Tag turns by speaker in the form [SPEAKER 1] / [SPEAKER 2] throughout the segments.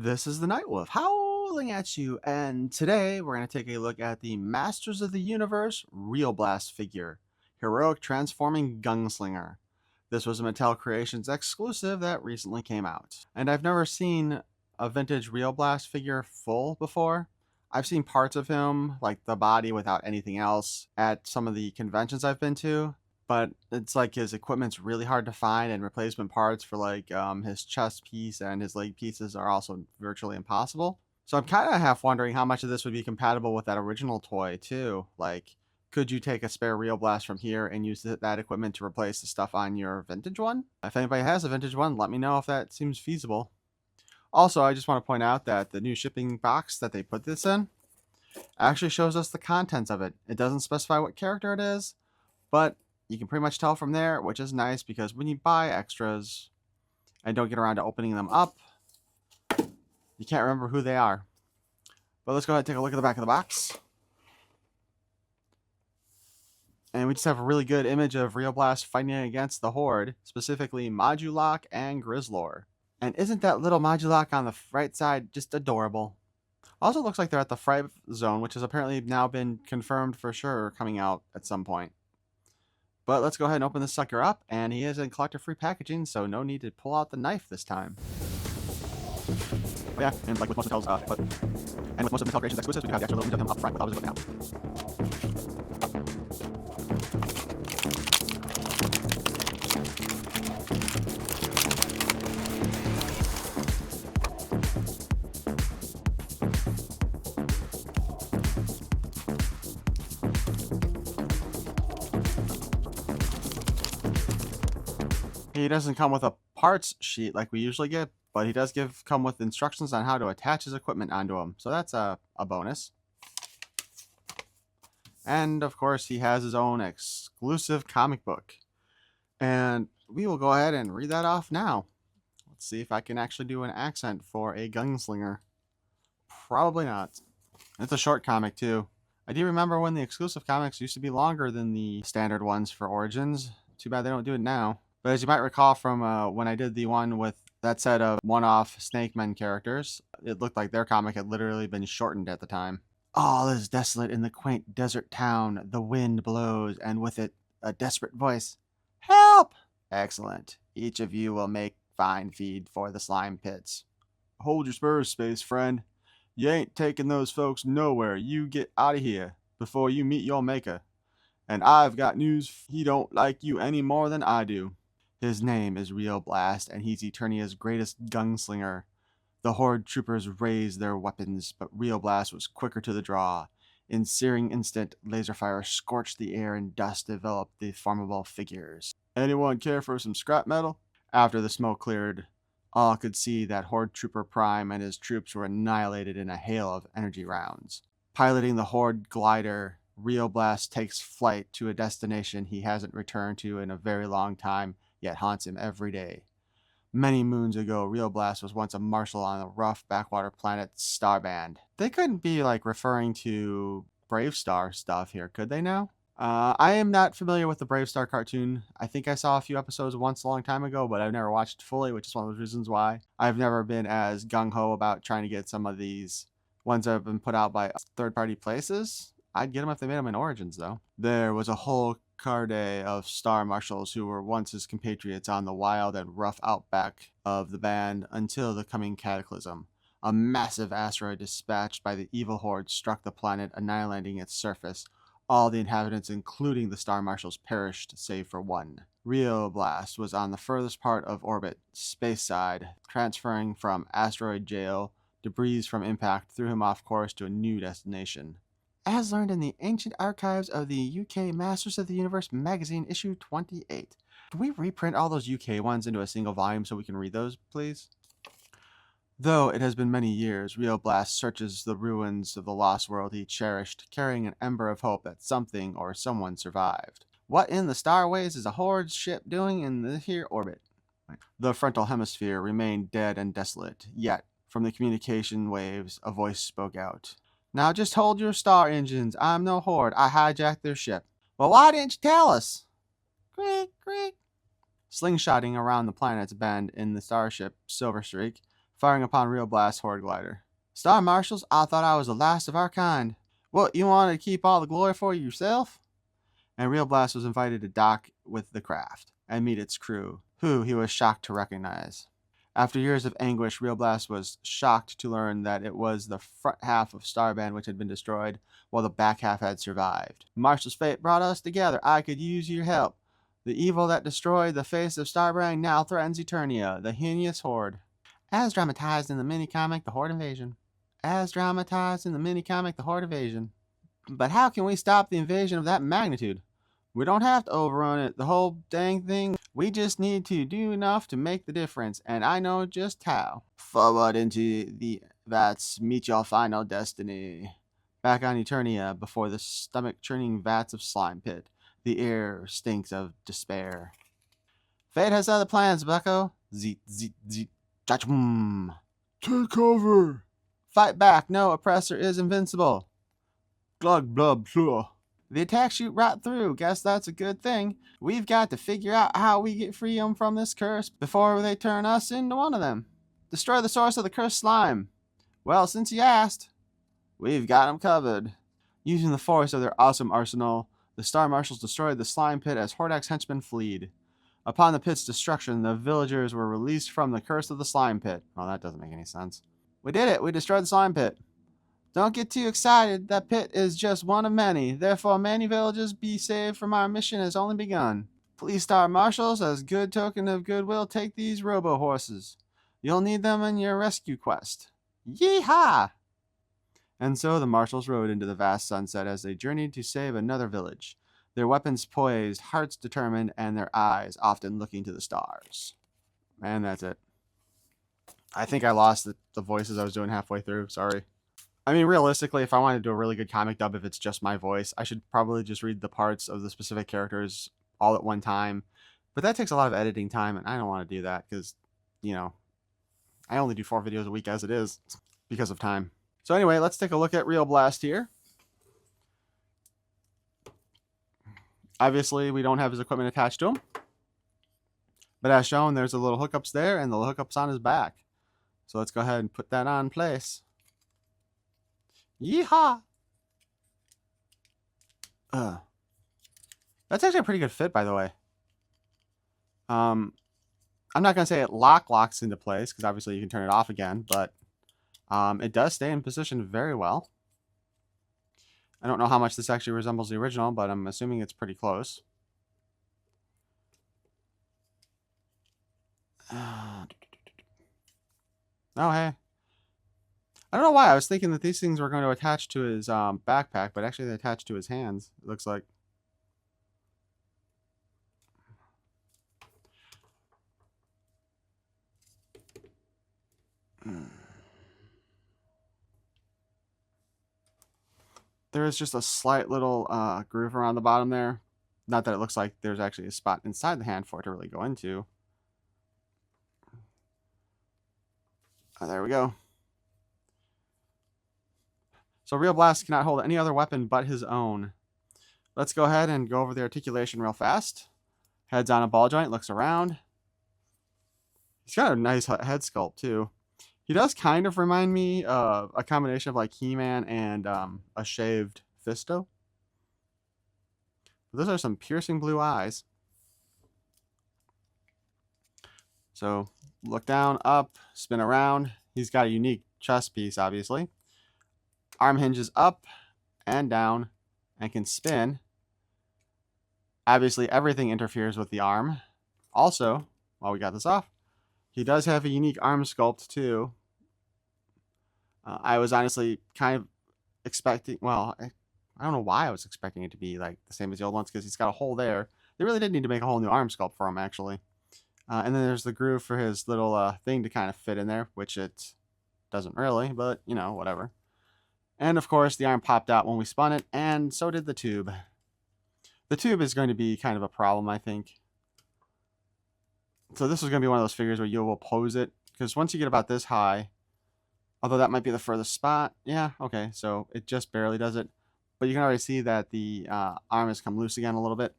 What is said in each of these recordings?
[SPEAKER 1] This is the Night Wolf howling at you, and today we're going to take a look at the Masters of the Universe Rio Blast figure, Heroic Transforming Gunslinger. This was a Mattel Creations exclusive that recently came out, and I've never seen a vintage Rio Blast figure full before. I've seen parts of him, like the body without anything else, at some of the conventions I've been to, but it's like his equipment's really hard to find, and replacement parts for like his chest piece and his leg pieces are also virtually impossible. So I'm kind of half wondering how much of this would be compatible with that original toy too. Like, could you take a spare Rio Blast from here and use that equipment to replace the stuff on your vintage one? If anybody has a vintage one, let me know if that seems feasible. Also, I just want to point out that the new shipping box that they put this in actually shows us the contents of it. It doesn't specify what character it is, but you can pretty much tell from there, which is nice because when you buy extras and don't get around to opening them up, you can't remember who they are. But let's go ahead and take a look at the back of the box. And we just have a really good image of Rio Blast fighting against the Horde, specifically Modulok and Grizzlor. And isn't that little Modulok on the right side just adorable? Also looks like they're at the Fright Zone, which has apparently now been confirmed for sure coming out at some point. But let's go ahead and open this sucker up, and he is in collector-free packaging, so no need to pull out the knife this time. But yeah, and like with most of Mattel Creations exclusives, we do have the extra little image of him up front with all his equipment out. He doesn't come with a parts sheet like we usually get, but he does come with instructions on how to attach his equipment onto him. So that's a bonus. And of course, he has his own exclusive comic book. And we will go ahead and read that off now. Let's see if I can actually do an accent for a gunslinger. Probably not. It's a short comic too. I do remember when the exclusive comics used to be longer than the standard ones for Origins. Too bad they don't do it now. But as you might recall from when I did the one with that set of one-off Snake Men characters, it looked like their comic had literally been shortened at the time. All is desolate in the quaint desert town. The wind blows, and with it, a desperate voice. Help! Excellent. Each of you will make fine feed for the slime pits. Hold your spurs, space friend. You ain't taking those folks nowhere. You get out of here before you meet your maker. And I've got news. He don't like you any more than I do. His name is Rio Blast, and he's Eternia's greatest gunslinger. The Horde troopers raised their weapons, but Rio Blast was quicker to the draw. In searing instant, laser fire scorched the air and dust developed the formable figures. Anyone care for some scrap metal? After the smoke cleared, all could see that Horde Trooper Prime and his troops were annihilated in a hail of energy rounds. Piloting the Horde glider, Rio Blast takes flight to a destination he hasn't returned to in a very long time, yet haunts him every day. Many moons ago, Rio Blast was once a marshal on the rough backwater planet Starband. They couldn't be like referring to Brave Star stuff here, could they now? I am not familiar with the Brave Star cartoon. I think I saw a few episodes once a long time ago, but I've never watched it fully, which is one of the reasons why I've never been as gung-ho about trying to get some of these ones that have been put out by third-party places. I'd get them if they made them in Origins, though. There was a whole cadre of star marshals who were once his compatriots on the wild and rough outback of the band until the coming cataclysm. A massive asteroid dispatched by the evil Horde struck the planet, annihilating its surface. All the inhabitants, including the star marshals, perished save for one. Rio Blast was on the furthest part of orbit, space side, transferring from asteroid jail. Debris from impact threw him off course to a new destination. As learned in the ancient archives of the UK Masters of the Universe magazine, issue 28. Can we reprint all those UK ones into a single volume so we can read those, please? Though it has been many years, Rio Blast searches the ruins of the lost world he cherished, carrying an ember of hope that something or someone survived. What in the starways is a Horde ship doing in the here orbit? The frontal hemisphere remained dead and desolate, yet, from the communication waves, a voice spoke out. Now just hold your star engines. I'm no Horde. I hijacked their ship. Well, why didn't you tell us? Creak, creak. Slingshotting around the planet's bend in the starship Silver Streak, firing upon Rio Blast Horde glider. Star Marshals, I thought I was the last of our kind. What, you wanted to keep all the glory for yourself? And Rio Blast was invited to dock with the craft and meet its crew, who he was shocked to recognize. After years of anguish, Rio Blast was shocked to learn that it was the front half of Starband which had been destroyed, while the back half had survived. Marshal's fate brought us together. I could use your help. The evil that destroyed the face of Starband now threatens Eternia, the heinous Horde. As dramatized in the mini-comic, The Horde Invasion. But how can we stop the invasion of that magnitude? We don't have to overrun it, the whole dang thing. We just need to do enough to make the difference, and I know just how. Forward into the vats, meet your final destiny. Back on Eternia, before the stomach-churning vats of slime pit, the air stinks of despair. Fate has other plans, bucko. Zeet, zeet, zeet. Cha-chum. Take cover. Fight back. No oppressor is invincible. Glug, blub, blub. The attacks shoot right through. Guess that's a good thing. We've got to figure out how we get freedom from this curse before they turn us into one of them. Destroy the source of the cursed slime. Well, since you asked, we've got them covered. Using the force of their awesome arsenal, the Star Marshals destroyed the slime pit as Hordak henchmen fled. Upon the pit's destruction, the villagers were released from the curse of the slime pit. Oh, that doesn't make any sense. We did it. We destroyed the slime pit. Don't get too excited. That pit is just one of many. Therefore, many villages be saved from our mission has only begun. Please, Star Marshals, as good token of goodwill, take these robo-horses. You'll need them in your rescue quest. Yee Haw! And so the Marshals rode into the vast sunset as they journeyed to save another village, their weapons poised, hearts determined, and their eyes often looking to the stars. And that's it. I think I lost the voices I was doing halfway through. Sorry. I mean, realistically, if I wanted to do a really good comic dub, if it's just my voice, I should probably just read the parts of the specific characters all at one time. But that takes a lot of editing time, and I don't want to do that because, you know, I only do 4 videos a week as it is because of time. So anyway, let's take a look at Rio Blast here. Obviously, we don't have his equipment attached to him. But as shown, there's the little hookups there and the hookups on his back. So let's go ahead and put that on place. Yee Haw! That's actually a pretty good fit, by the way. I'm not going to say it locks into place, because obviously you can turn it off again, but it does stay in position very well. I don't know how much this actually resembles the original, but I'm assuming it's pretty close. Oh, hey. I don't know why. I was thinking that these things were going to attach to his backpack, but actually they attach to his hands, it looks like. There is just a slight little groove around the bottom there. Not that it looks like there's actually a spot inside the hand for it to really go into. Oh, there we go. So Rio Blast cannot hold any other weapon but his own. Let's go ahead and go over the articulation real fast. Head's on a ball joint, looks around. He's got a nice head sculpt too. He does kind of remind me of a combination of like He-Man and a shaved Fisto. Those are some piercing blue eyes. So look down, up, spin around. He's got a unique chest piece, obviously. Arm hinges up and down and can spin. Obviously, everything interferes with the arm. Also, while we got this off, he does have a unique arm sculpt too. I was honestly kind of expecting, well, I don't know why I was expecting it to be like the same as the old ones, because he's got a hole there. They really did need to make a whole new arm sculpt for him, actually. And then there's the groove for his little thing to kind of fit in there, which it doesn't really, but, you know, whatever. And, of course, the arm popped out when we spun it, and so did the tube. The tube is going to be kind of a problem, I think. So this is going to be one of those figures where you will pose it, because once you get about this high, although that might be the furthest spot, yeah, okay, so it just barely does it. But you can already see that the arm has come loose again a little bit.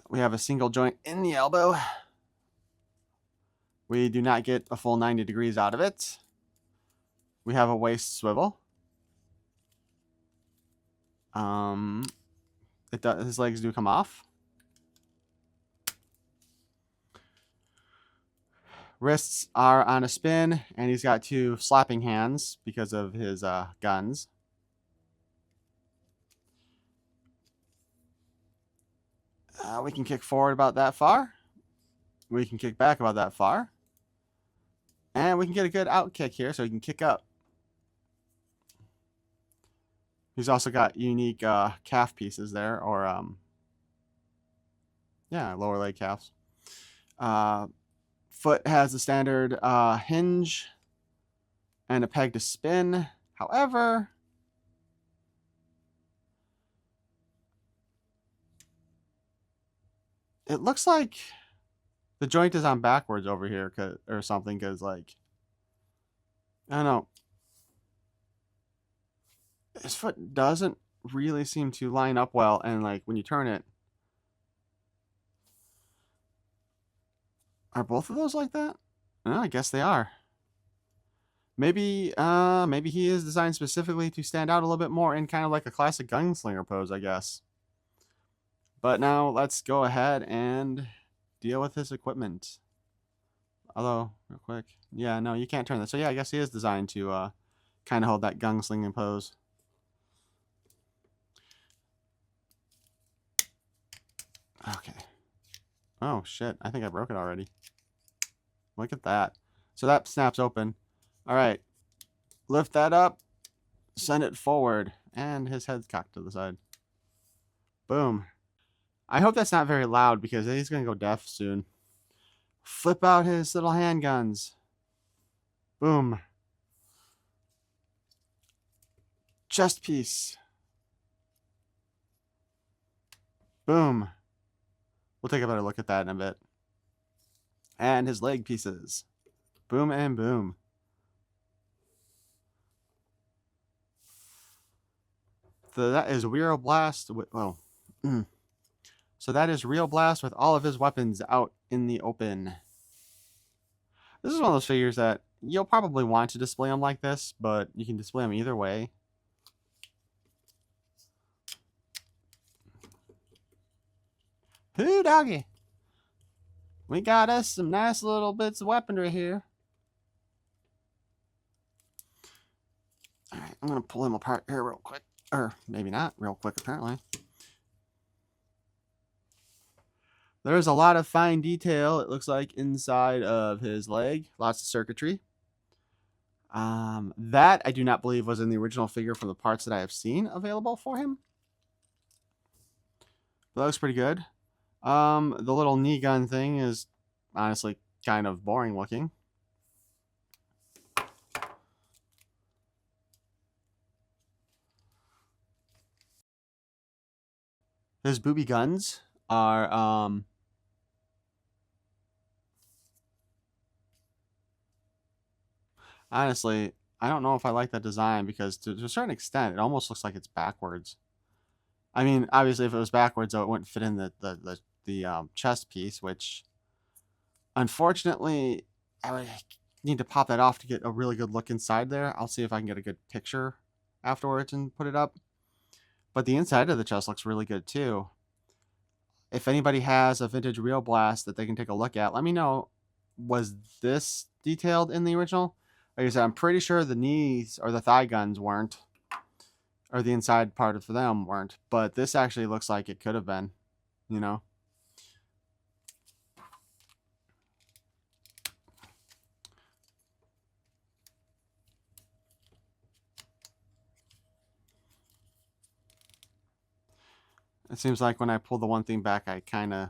[SPEAKER 1] We have a single joint in the elbow. We do not get a full 90 degrees out of it. We have a waist swivel. His legs do come off. Wrists are on a spin, and he's got 2 slapping hands because of his guns. We can kick forward about that far. We can kick back about that far. And we can get a good out kick here, so he can kick up. He's also got unique calf pieces there, or yeah, lower leg calves. Foot has the standard hinge and a peg to spin. However, it looks like the joint is on backwards over here or something, because, like, I don't know. His foot doesn't really seem to line up well, and, like, when you turn it, are both of those like that? No, I guess they are. Maybe he is designed specifically to stand out a little bit more in kind of like a classic gunslinger pose, I guess. But now let's go ahead and deal with his equipment. Although, real quick, yeah, no, you can't turn that. So yeah, I guess he is designed to kind of hold that gunslinging pose. Okay. Oh shit! I think I broke it already. Look at that. So that snaps open. All right, lift that up, send it forward, and his head's cocked to the side. Boom. I hope that's not very loud because he's gonna go deaf soon. Flip out his little handguns. Boom. Chest piece. Boom. We'll take a better look at that in a bit. And his leg pieces. Boom and boom. So that is Rio Blast. Well, so that is Rio Blast with all of his weapons out in the open. This is one of those figures that you'll probably want to display them like this, but you can display them either way. Hoo doggy. We got us some nice little bits of weaponry here. Alright, I'm going to pull him apart here real quick. Or maybe not real quick, apparently. There's a lot of fine detail, it looks like, inside of his leg. Lots of circuitry. That I do not believe was in the original figure from the parts that I have seen available for him. But that looks pretty good. The little knee gun thing is honestly kind of boring looking. His booby guns are honestly, I don't know if I like that design because to a certain extent it almost looks like it's backwards. I mean, obviously if it was backwards though, it wouldn't fit in the chest piece, which unfortunately I would need to pop that off to get a really good look inside there. I'll see if I can get a good picture afterwards and put it up. But the inside of the chest looks really good too. If anybody has a vintage Rio Blast that they can take a look at, let me know. Was this detailed in the original? Like I said, I'm pretty sure the knees or the thigh guns weren't. Or the inside part of them weren't. But this actually looks like it could have been. You know? It seems like when I pulled the one thing back, I kind of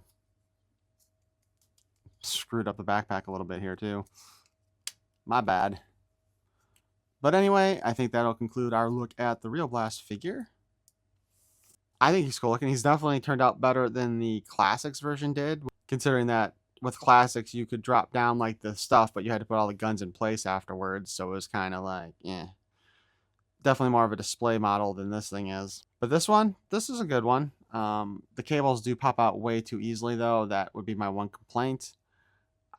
[SPEAKER 1] screwed up the backpack a little bit here too. My bad. But anyway, I think that'll conclude our look at the Rio Blast figure. I think he's cool looking. He's definitely turned out better than the Classics version did, considering that with Classics you could drop down like the stuff, but you had to put all the guns in place afterwards, so it was kind of like, eh. Definitely more of a display model than this thing is. But this one, this is a good one. The cables do pop out way too easily, though. That would be my one complaint.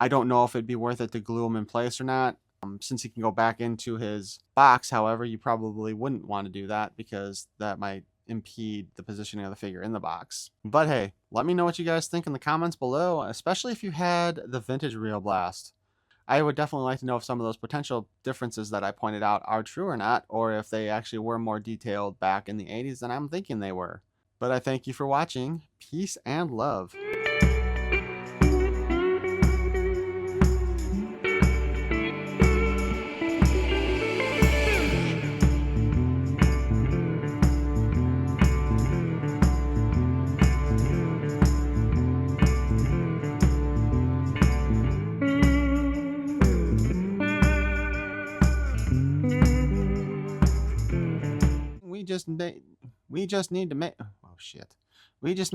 [SPEAKER 1] I don't know if it'd be worth it to glue them in place or not. Since he can go back into his box, however, you probably wouldn't want to do that because that might impede the positioning of the figure in the box. But hey, let me know what you guys think in the comments below, especially if you had the vintage Rio Blast. I would definitely like to know if some of those potential differences that I pointed out are true or not, or if they actually were more detailed back in the 80s than I'm thinking they were. But I thank you for watching. Peace and love. We just need to make, oh shit. We just